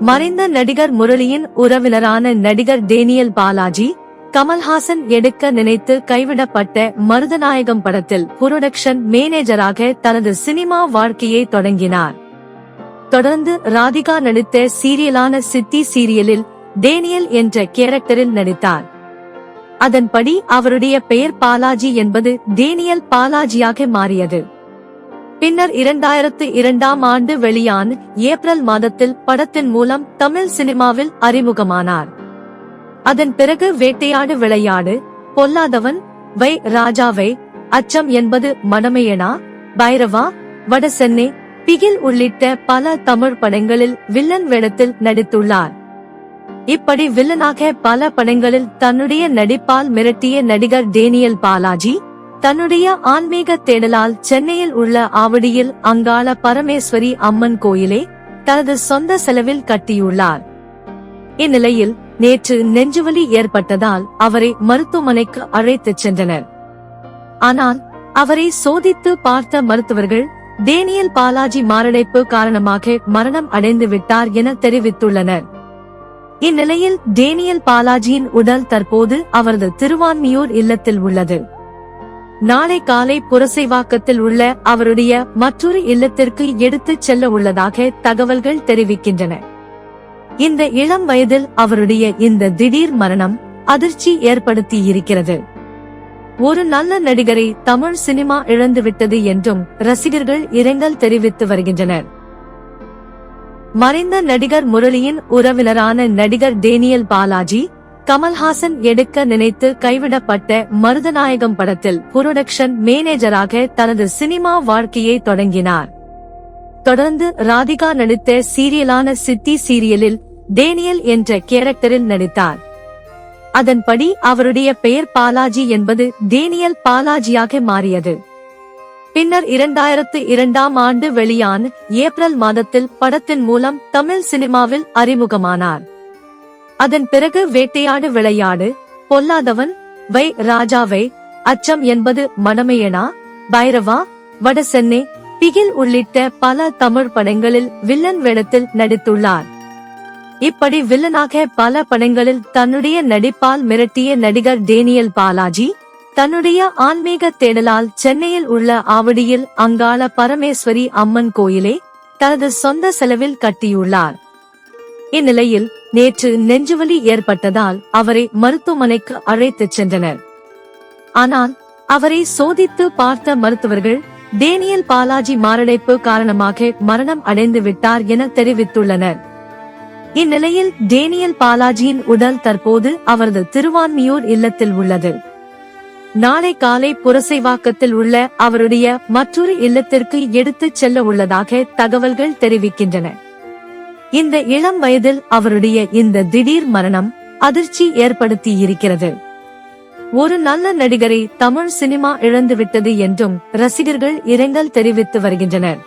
மறைந்த நடிகர் முரளியின் உறவினரான நடிகர் டேனியல் பாலாஜி, கமல்ஹாசன் எடுக்க நினைத்து கைவிடப்பட்ட மருதநாயகம் படத்தில் புரொடக்ஷன் மேனேஜராக தனது சினிமா வாழ்க்கையை தொடங்கினார். தொடர்ந்து ராதிகா நடித்த சீரியலான சித்தி சீரியலில் டேனியல் என்ற கேரக்டரில் நடித்தார். அதன்படி அவருடைய பெயர் பாலாஜி என்பது டேனியல் பாலாஜியாக மாறியது. பின்னர் 2002ஆம் ஆண்டு வெளியான ஏப்ரல் மாதத்தில் படத்தின் மூலம் தமிழ் சினிமாவில் அறிமுகமானார். அதன் பிறகு வேட்டையாடு விளையாடு, பொல்லாதவன், வை ராஜாவை, அச்சம் என்பது மடமையனா, பைரவா, வடசென்னை, பிகில் உள்ளிட்ட பல தமிழ் படங்களில் வில்லன் வேடத்தில் நடித்துள்ளார். இப்படி வில்லனாக பல படங்களில் தன்னுடைய நடிப்பால் மிரட்டிய நடிகர் டேனியல் பாலாஜி, தன்னுடைய ஆன்மீக தேடலால் சென்னையில் உள்ள ஆவடியில் அங்காள பரமேஸ்வரி அம்மன் கோயிலை தனது சொந்த செலவில் கட்டியுள்ளார். இந்நிலையில் நேற்று நெஞ்சுவலி ஏற்பட்டதால் அவரை மருத்துவமனைக்கு அழைத்துச் சென்றனர். ஆனால் அவரை சோதித்து பார்த்த மருத்துவர்கள் டேனியல் பாலாஜி மாரடைப்பு காரணமாக மரணம் அடைந்து விட்டார் என தெரிவித்துள்ளனர். இந்நிலையில் டேனியல் பாலாஜியின் உடல் தற்போது அவரது திருவான்மியூர் இல்லத்தில் உள்ளது. நாளை காலை புரசைவாக்கத்தில் உள்ள அவருடைய மற்றொரு இல்லத்திற்கு எடுத்துச் செல்ல உள்ளதாக தகவல்கள் தெரிவிக்கின்றன. இந்த இளம் வயதில் அவருடைய இந்த திடீர் மரணம் அதிர்ச்சி ஏற்படுத்தியிருக்கிறது. ஒரு நல்ல நடிகரை தமிழ் சினிமா இழந்துவிட்டது என்றும் ரசிகர்கள் இரங்கல் தெரிவித்து வருகின்றனர். மறைந்த நடிகர் முரளியின் உறவினரான நடிகர் டேனியல் பாலாஜி, கமல்ஹாசன் எடுக்க நினைத்து கைவிடப்பட்ட மருதநாயகம் படத்தில் புரொடக்ஷன் மேனேஜராக தனது சினிமா வாழ்க்கையை தொடங்கினார். தொடர்ந்து ராதிகா நடித்த சீரியலான சித்தி சீரியலில் டேனியல் என்ற கேரக்டரில் நடித்தார். அதன்படி அவருடைய பெயர் பாலாஜி என்பது டேனியல் பாலாஜியாக மாறியது. பின்னர் 2002ஆம் ஆண்டு வெளியான ஏப்ரல் மாதத்தில் படத்தின் மூலம் தமிழ் சினிமாவில் அறிமுகமானார். அதன் பிறகு வேட்டையாடு விளையாடு, பொல்லாதவன், வை ராஜாவை, அச்சம் என்பது மடமையனா, பைரவா, வடசென்னை, பிகில் உள்ளிட்ட பல தமிழ் படங்களில் வில்லன் வேடத்தில் நடித்துள்ளார். இப்படி வில்லனாக பல படங்களில் தன்னுடைய நடிப்பால் மிரட்டிய நடிகர் டேனியல் பாலாஜி, தன்னுடைய ஆன்மீக தேடலால் சென்னையில் உள்ள ஆவடியில் அங்காள பரமேஸ்வரி அம்மன் கோயிலை தனது சொந்த செலவில் கட்டியுள்ளார். இந்நிலையில் நேற்று நெஞ்சுவலி ஏற்பட்டதால் அவரை மருத்துவமனைக்கு அழைத்துச் சென்றனர். ஆனால் அவரை சோதித்து பார்த்த மருத்துவர்கள் டேனியல் பாலாஜி மாரடைப்பு காரணமாக மரணம் அடைந்து விட்டார் என தெரிவித்துள்ளனர். இந்நிலையில் டேனியல் பாலாஜியின் உடல் தற்போது அவரது திருவான்மியூர் இல்லத்தில் உள்ளது. நாளை காலை புரசைவாக்கத்தில் உள்ள அவருடைய மற்றொரு இல்லத்திற்கு எடுத்துச் செல்ல உள்ளதாக தகவல்கள் தெரிவிக்கின்றன. இந்த இளம் வயதில் அவருடைய இந்த திடீர் மரணம் அதிர்ச்சி ஏற்படுத்தியிருக்கிறது. ஒரு நல்ல நடிகரை தமிழ் சினிமா இழந்துவிட்டது என்றும் ரசிகர்கள் இரங்கல் தெரிவித்து வருகின்றனர்.